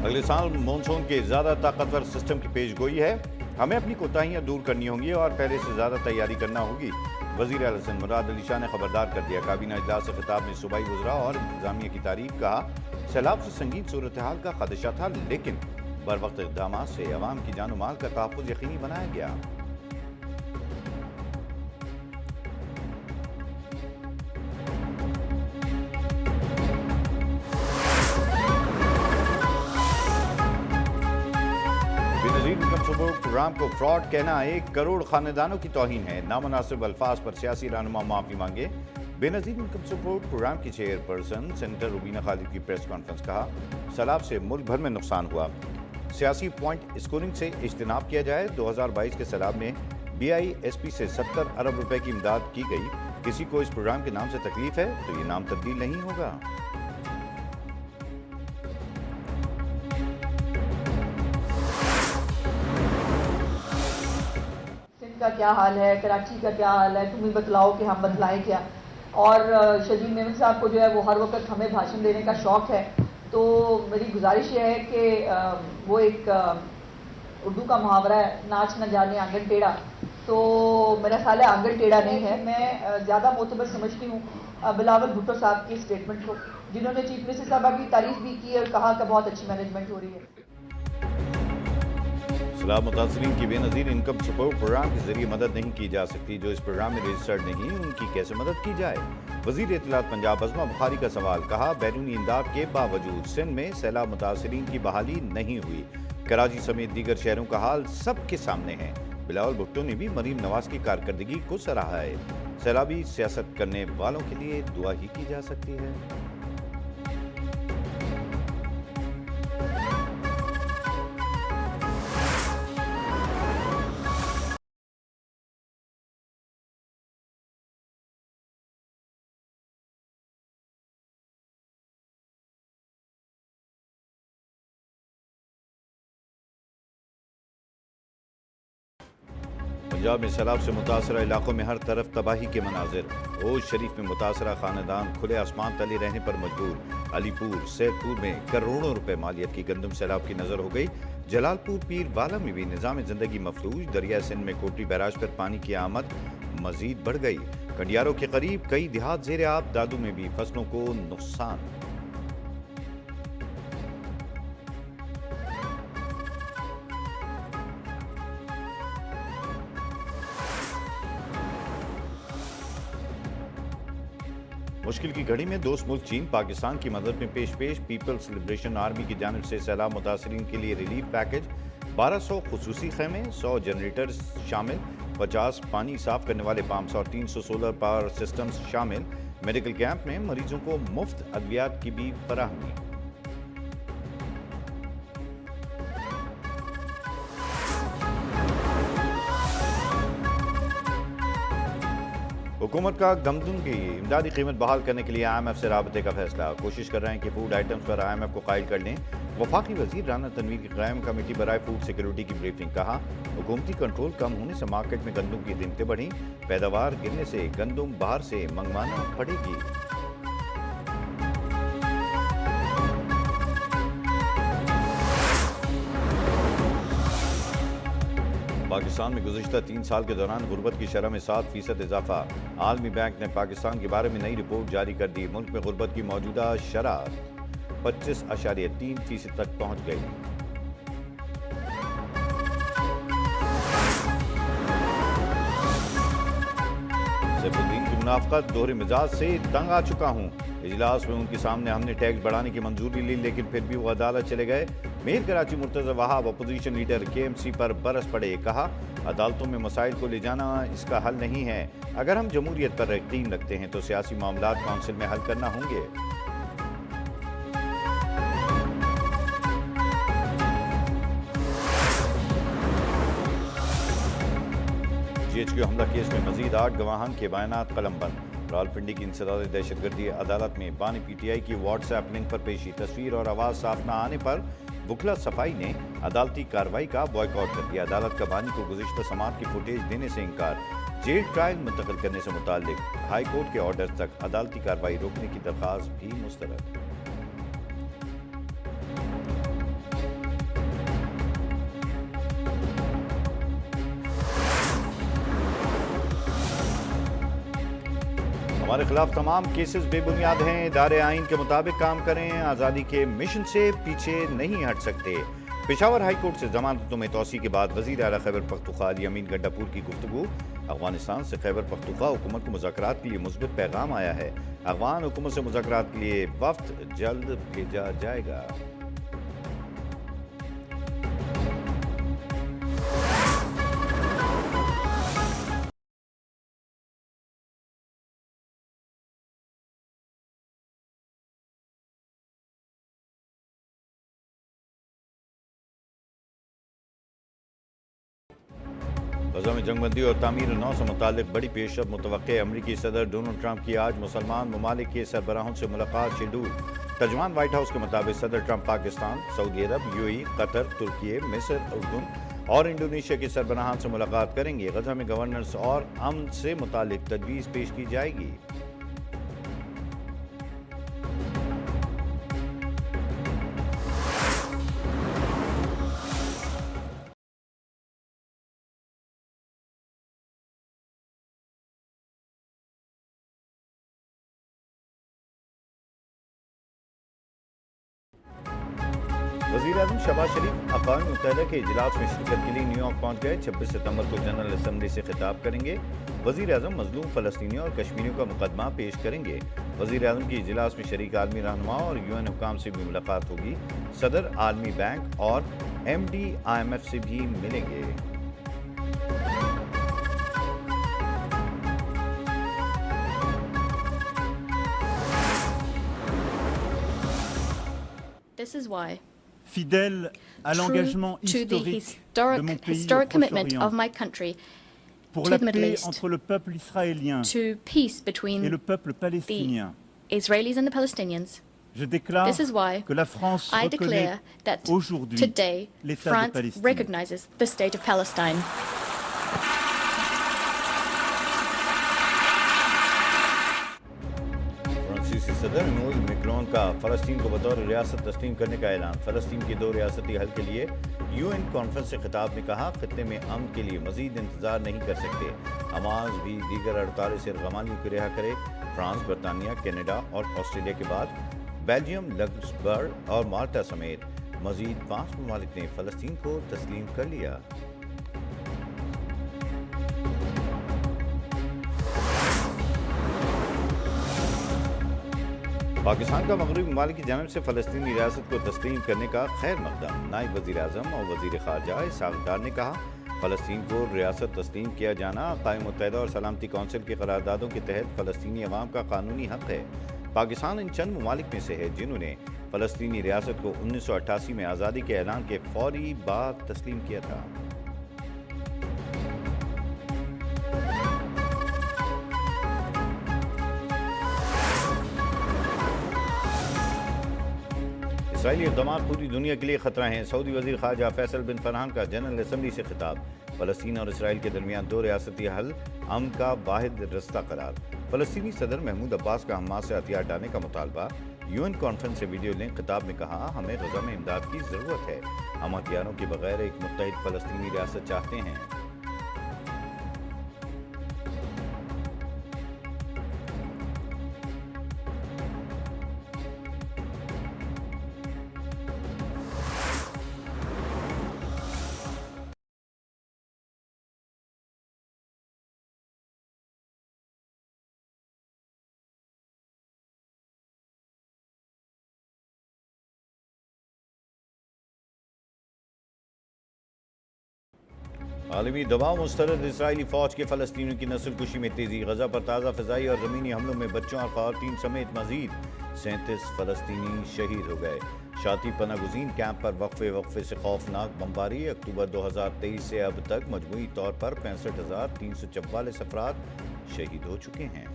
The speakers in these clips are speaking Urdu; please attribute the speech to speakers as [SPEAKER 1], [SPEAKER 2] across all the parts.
[SPEAKER 1] اگلے سال مونسون کے زیادہ طاقتور سسٹم کی پیش گوئی ہے. ہمیں اپنی کوتاہیاں دور کرنی ہوں گی اور پہلے سے زیادہ تیاری کرنا ہوگی. وزیر اعلیٰ سندھ مراد علی شاہ نے خبردار کر دیا. کابینہ اجلاس سے خطاب میں صوبائی وزراء اور انتظامیہ کی تعریف. کہا سیلاب سے سنگین صورتحال کا خدشہ تھا لیکن بروقت اقدامات سے عوام کی جان و مال کا تحفظ یقینی بنایا گیا. انکم سپورٹ پروگرام کو فراڈ کہنا 1 کروڑ خاندانوں کی توہین ہے. نامناسب الفاظ پر سیاسی رہنما معافی مانگے. بے نظیر انکم سپورٹ پروگرام کی چیئر پرسن سینیٹر روبینہ خالد کی پریس کانفرنس. کہا سیلاب سے ملک بھر میں نقصان ہوا. سیاسی پوائنٹ اسکورنگ سے اجتناب کیا جائے. 2022 کے سیلاب میں BISP سے 70 ارب روپے کی امداد کی گئی. کسی کو اس پروگرام کے نام سے تکلیف ہے تو یہ نام تبدیل نہیں ہوگا.
[SPEAKER 2] کا کیا حال ہے، کراچی کا کیا حال ہے، تمہیں بتلاؤ کہ ہم بتلائیں کیا. اور شجیع میمن صاحب کو جو ہے وہ ہر وقت ہمیں بھاشن دینے کا شوق ہے، تو میری گزارش یہ ہے کہ وہ ایک اردو کا محاورہ ہے ناچ نہ جانے آنگن ٹیڑھا، تو میرا خیال ہے آنگن ٹیڑھا نہیں ہے. میں زیادہ معتبر سمجھتی ہوں بلاول بھٹو صاحب کی اسٹیٹمنٹ کو، جنہوں نے چیف منسٹر صاحبہ کی تعریف بھی کی اور کہا کہ بہت اچھی مینجمنٹ ہو رہی ہے.
[SPEAKER 1] سیلاب متاثرین کی بے نظیر انکم سپورٹ پروگرام کے ذریعے مدد نہیں کی جا سکتی. جو اس پروگرام میں رجسٹرڈ نہیں ان کی کیسے مدد کی جائے. وزیر اطلاعات پنجاب عظمہ بخاری کا سوال. کہا بیرونی امداد کے باوجود سندھ میں سیلاب متاثرین کی بحالی نہیں ہوئی. کراچی سمیت دیگر شہروں کا حال سب کے سامنے ہے. بلاول بھٹو نے بھی مریم نواز کی کارکردگی کو سراہا ہے. سیلابی سیاست کرنے والوں کے لیے دعا ہی کی جا سکتی ہے. پنجاب میں سیلاب سے متاثرہ علاقوں میں ہر طرف تباہی کے مناظر. اوج شریف میں متاثرہ خاندان کھلے آسمان تلے رہنے پر مجبور. علی پور سید پور میں کروڑوں روپے مالیت کی گندم سیلاب کی نظر ہو گئی. جلال پور پیر والا میں بھی نظام زندگی مفلوج. دریائے سندھ میں کوٹی بیراج پر پانی کی آمد مزید بڑھ گئی. کنڈیاروں کے قریب کئی دیہات زیر آب. دادو میں بھی فصلوں کو نقصان. مشکل کی گھڑی میں دوست ملک چین پاکستان کی مدد میں پیش. پیپلز لبریشن آرمی کی جانب سے سیلاب متاثرین کے لیے ریلیف پیکج. 1200 خصوصی خیمے، 100 جنریٹرز شامل، 50 پانی صاف کرنے والے پمپس اور 300 سولر پاور سسٹمز شامل. میڈیکل کیمپ میں مریضوں کو مفت ادویات کی بھی فراہمی. حکومت کا گندم کی امدادی قیمت بحال کرنے کے لیے IMF سے رابطے کا فیصلہ. کوشش کر رہے ہیں کہ فوڈ آئٹمز پر IMF کو قائل کر لیں. وفاقی وزیر رانا تنویر کی قائم کمیٹی برائے فوڈ سیکیورٹی کی بریفنگ. کہا حکومتی کنٹرول کم ہونے سے مارکیٹ میں گندم کی قیمتیں بڑھیں. پیداوار گرنے سے گندم باہر سے منگوانا پڑے گی. پاکستان میں گزشتہ 3 سال کے دوران غربت کی شرح میں 7% اضافہ. عالمی بینک نے پاکستان کے بارے میں نئی رپورٹ جاری کر دی. ملک میں غربت کی موجودہ شرح 25.3% تک پہنچ گئی. سیف الدین کی منافقت دوہرے مزاج سے تنگ آ چکا ہوں. اجلاس میں ان کے سامنے ہم نے ٹیکس بڑھانے کی منظوری لی لیکن پھر بھی وہ عدالت چلے گئے. میر کراچی مرتضی وہاب اپوزیشن لیڈر KMC پر برس پڑے. کہا عدالتوں میں مسائل کو لے جانا اس کا حل نہیں ہے. اگر ہم جمہوریت پر یقین رکھتے ہیں تو سیاسی معاملات کونسل میں حل کرنا ہوں گے. GHQ حملہ کیس میں مزید 8 گواہان کے بیانات قلم بند. راولپنڈی کی انسداد دہشت گردی عدالت میں بانی PTI کی واٹس ایپ لنک پر پیشی. تصویر اور آواز صاف نہ آنے پر وکلا صفائی نے عدالتی کارروائی کا بوائیکاٹ کر دیا. عدالت کا بانی کو گزشتہ سماعت کی فوٹیج دینے سے انکار. جیل ٹرائل منتقل کرنے سے متعلق ہائی کورٹ کے آرڈر تک عدالتی کارروائی روکنے کی درخواست بھی مسترد. ہمارے خلاف تمام کیسز بے بنیاد ہیں، ادارے آئین کے مطابق کام کریں، آزادی کے مشن سے پیچھے نہیں ہٹ سکتے۔ پشاور ہائی کورٹ سے ضمانتوں میں توسیع کے بعد وزیر اعلیٰ خیبر پختونخوا علی امین گنڈاپور کی گفتگو۔ افغانستان سے خیبر پختونخوا حکومت کو مذاکرات کے لیے مثبت پیغام آیا ہے۔ افغان حکومت سے مذاکرات کے لیے وفد جلد بھیجا جائے گا۔ غزہ میں جنگ بندی اور تعمیر نو سے متعلق بڑی پیش رفت متوقع۔ امریکی صدر ڈونلڈ ٹرمپ کی آج مسلمان ممالک کے سربراہوں سے ملاقات شیڈول۔ ترجمان وائٹ ہاؤس کے مطابق صدر ٹرمپ پاکستان، سعودی عرب، UAE، قطر، ترکی، مصر، اردن اور انڈونیشیا کے سربراہان سے ملاقات کریں گے۔ غزہ میں گورننس اور امن سے متعلق تجویز پیش کی جائے گی۔ وزیر اعظم شہباز شریف اقوام متحدہ کے اجلاس میں شرکت کے لیے نیو یارک پہنچ گئے۔ 26 ستمبر کو جنرل اسمبلی سے خطاب کریں گے۔ وزیر اعظم مظلوم فلسطینیوں اور کشمیریوں کا مقدمہ پیش کریں گے۔ وزیر اعظم کی اجلاس میں شریک عالمی رہنما اور UN حکام سے بھی ملاقات ہوگی۔ صدر عالمی بینک اور MD IMF سے بھی ملیں گے۔
[SPEAKER 3] This is why,
[SPEAKER 4] fidèle à l'engagement
[SPEAKER 3] true to the
[SPEAKER 4] historique de mon pays
[SPEAKER 3] historic
[SPEAKER 4] au
[SPEAKER 3] commitment of
[SPEAKER 4] Proche-Orient
[SPEAKER 3] my country
[SPEAKER 4] pour
[SPEAKER 3] to
[SPEAKER 4] la
[SPEAKER 3] the Middle
[SPEAKER 4] paix
[SPEAKER 3] East,
[SPEAKER 4] entre le peuple israélien
[SPEAKER 3] to peace
[SPEAKER 4] et
[SPEAKER 3] between
[SPEAKER 4] le peuple palestinien,
[SPEAKER 3] the Israelis and the Palestinians,
[SPEAKER 4] je déclare
[SPEAKER 3] this is why
[SPEAKER 4] que la France
[SPEAKER 3] I
[SPEAKER 4] reconnaît
[SPEAKER 3] declare that
[SPEAKER 4] aujourd'hui
[SPEAKER 3] today
[SPEAKER 4] l'État de
[SPEAKER 3] France
[SPEAKER 4] Palestine.
[SPEAKER 3] recognizes the state of Palestine.
[SPEAKER 1] فرانسیسی صدر ایمانوئل میکرون کا فلسطین کو بطور ریاست تسلیم کرنے کا اعلان۔ فلسطین کے 2 ریاستی حل کے لیے UN کانفرنس سے خطاب میں کہا، خطے میں امن کے لیے مزید انتظار نہیں کر سکتے۔ حماس بھی دیگر 48 ارغمالیوں کو رہا کرے۔ فرانس، برطانیہ، کینیڈا اور آسٹریلیا کے بعد بیلجیم، لگزمبرگ اور مالٹا سمیت مزید 5 ممالک نے فلسطین کو تسلیم کر لیا۔ پاکستان کا مغربی ممالک کی جانب سے فلسطینی ریاست کو تسلیم کرنے کا خیر مقدم۔ نائب وزیر اعظم اور وزیر خارجہ اسحاق ڈار نے کہا، فلسطین کو ریاست تسلیم کیا جانا اقوام متحدہ اور سلامتی کونسل کی قراردادوں کے تحت فلسطینی عوام کا قانونی حق ہے۔ پاکستان ان چند ممالک میں سے ہے جنہوں نے فلسطینی ریاست کو 1988 میں آزادی کے اعلان کے فوری بعد تسلیم کیا تھا۔ اسرائیلی اقدامات پوری دنیا کے لیے خطرہ ہیں۔ سعودی وزیر خارجہ فیصل بن فرحان کا جنرل اسمبلی سے خطاب۔ فلسطین اور اسرائیل کے درمیان 2 ریاستی حل امن کا واحد رستہ قرار۔ فلسطینی صدر محمود عباس کا حماس سے ہتھیار ڈالنے کا مطالبہ۔ UN کانفرنس سے ویڈیو لنک خطاب میں کہا، ہمیں غزہ میں امداد کی ضرورت ہے۔ ہم ہتھیاروں کے بغیر ایک متحد فلسطینی ریاست چاہتے ہیں۔ عالمی دباؤ مسترد اسرائیلی فوج کے فلسطینیوں کی نسل کشی میں تیزی۔ غزہ پر تازہ فضائی اور زمینی حملوں میں بچوں اور خواتین سمیت مزید 37 فلسطینی شہید ہو گئے۔ شاطی پناہ گزین کیمپ پر وقفے سے خوفناک بمباری۔ اکتوبر 2023 سے اب تک مجموعی طور پر 65,344 افراد شہید ہو چکے ہیں۔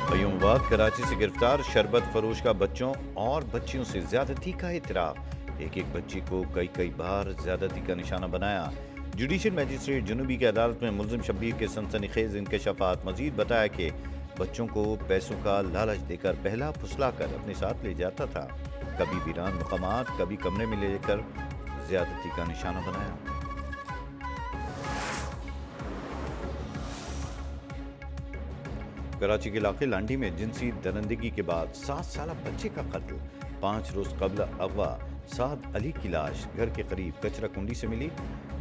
[SPEAKER 1] قیوم بعد کراچی سے گرفتار شربت فروش کا بچوں اور بچیوں سے زیادتی کا اعتراف۔ ایک بچی کو کئی بار زیادتی کا نشانہ بنایا۔ جوڈیشل میجسٹریٹ جنوبی کی عدالت میں ملزم شبیر کے سنسنی خیز انکشافات۔ مزید بتایا کہ بچوں کو پیسوں کا لالچ دے کر بہلا پھسلا کر اپنے ساتھ لے جاتا تھا۔ کبھی ویران مقامات کبھی کمرے میں لے کر زیادتی کا نشانہ بنایا۔ کراچی کے علاقے لانڈی میں جنسی درندگی کے بعد 7 سالہ بچے کا قتل، 5 روز قبل اغوا سعد علی کی لاش گھر کے قریب کچرا کنڈی سے ملی۔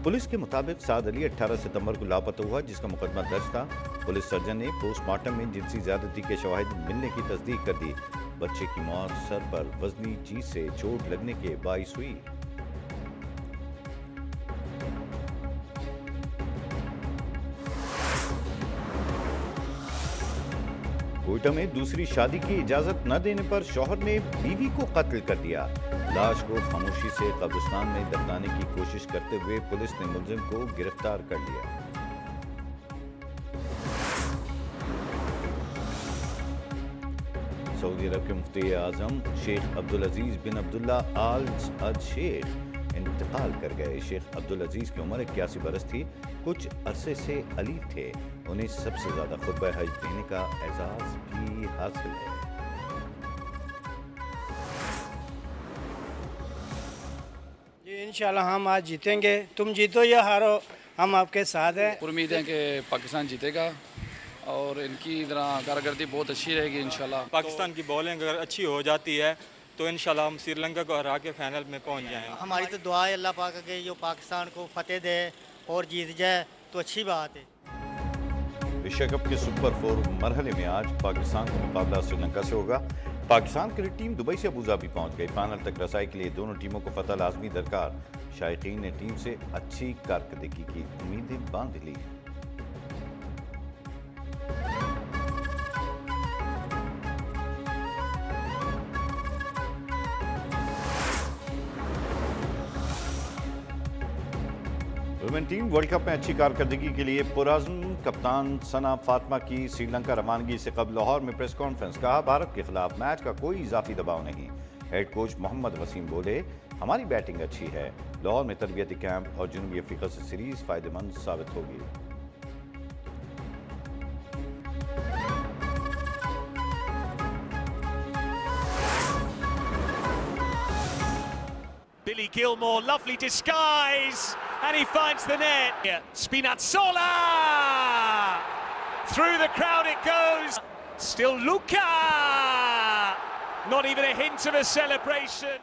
[SPEAKER 1] پولیس کے مطابق سعد علی 18 ستمبر کو لاپتہ ہوا، جس کا مقدمہ درج تھا۔ پولیس سرجن نے پوسٹ مارٹم میں جنسی زیادتی کے شواہد ملنے کی تصدیق کر دی۔ بچے کی موت سر پر وزنی چیز سے چوٹ لگنے کے باعث ہوئی۔ کوئٹہ میں دوسری شادی کی اجازت نہ دینے پر شوہر نے بیوی کو قتل کر دیا۔ لاش کو خاموشی سے قبرستان میں دفنانے کی کوشش کرتے ہوئے پولیس نے ملزم کو گرفتار کر لیا۔ سعودی عرب کے مفتی اعظم شیخ عبدالعزیز بن عبداللہ آل سعد شیخ انتقال کر گئے۔ شیخ عبدالعزیز کی عمر 81 برس تھی، کچھ عرصے سے علیل تھے۔ انہیں سب سے زیادہ خطبہ حج دینے کا اعزاز بھی حاصل ہے۔
[SPEAKER 5] جی انشاءاللہ ہم آج جیتیں گے، تم جیتو یا ہارو ہم آپ کے ساتھ ہیں۔
[SPEAKER 6] امید ہے کہ پاکستان جیتے گا اور ان کی طرح کارکردگی بہت اچھی رہے گی انشاءاللہ۔
[SPEAKER 7] پاکستان کی بولنگ اگر اچھی ہو جاتی ہے تو انشاءاللہ ہم سری لنکا کو ہرا کے فائنل میں پہنچ جائیں گے۔
[SPEAKER 8] ہماری تو دعا ہے اللہ پاک کہ جو پاکستان کو فتح دے اور جیت جائے تو اچھی بات ہے۔
[SPEAKER 1] ایشیا کپ کے سپر 4 مرحلے میں آج پاکستان کا مقابلہ سری لنکا سے ہوگا۔ پاکستان کی ٹیم دبئی سے ابوظہبی پہنچ گئی۔ فائنل تک رسائی کے لیے دونوں ٹیموں کو فتح لازمی درکار۔ شائقین نے ٹیم سے اچھی کارکردگی کی امیدیں باندھ لی۔ ویمن ٹیم ورلڈ کپ میں اچھی کارکردگی کے لیے پرعزم۔ کپتان ثنا فاطمہ کی سری لنکا روانگی سے قبل لاہور میں پریس کانفرنس، کہا بھارت کے خلاف میچ کا کوئی اضافی دباؤ نہیں۔ ہیڈ کوچ محمد وسیم بولے ہماری بیٹنگ اچھی ہے، لاہور میں تربیتی کیمپ اور جنوبی افریقہ سے سیریز فائدہ مند ثابت ہوگی۔
[SPEAKER 9] Billy Gilmore, lovely disguise, and he finds the net. Yeah. Spinazzola! Through the crowd it goes. Still Luka! Not even a hint of a celebration.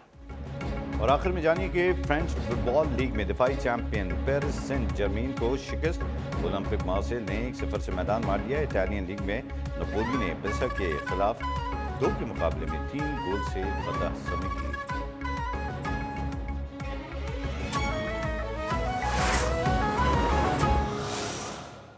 [SPEAKER 1] اور آخر میں جانیے کہ فرینچ فٹ بال لیگ میں دفاعی چیمپئن پیرس سینٹ جرمین کو شکست، اولمپک مارسیل نے 1-0 سے میدان مار لیا۔ اٹالین لیگ میں نپولی نے برسا کے خلاف 2 کے مقابلے میں 3 گول سے فتح سمیٹ لی۔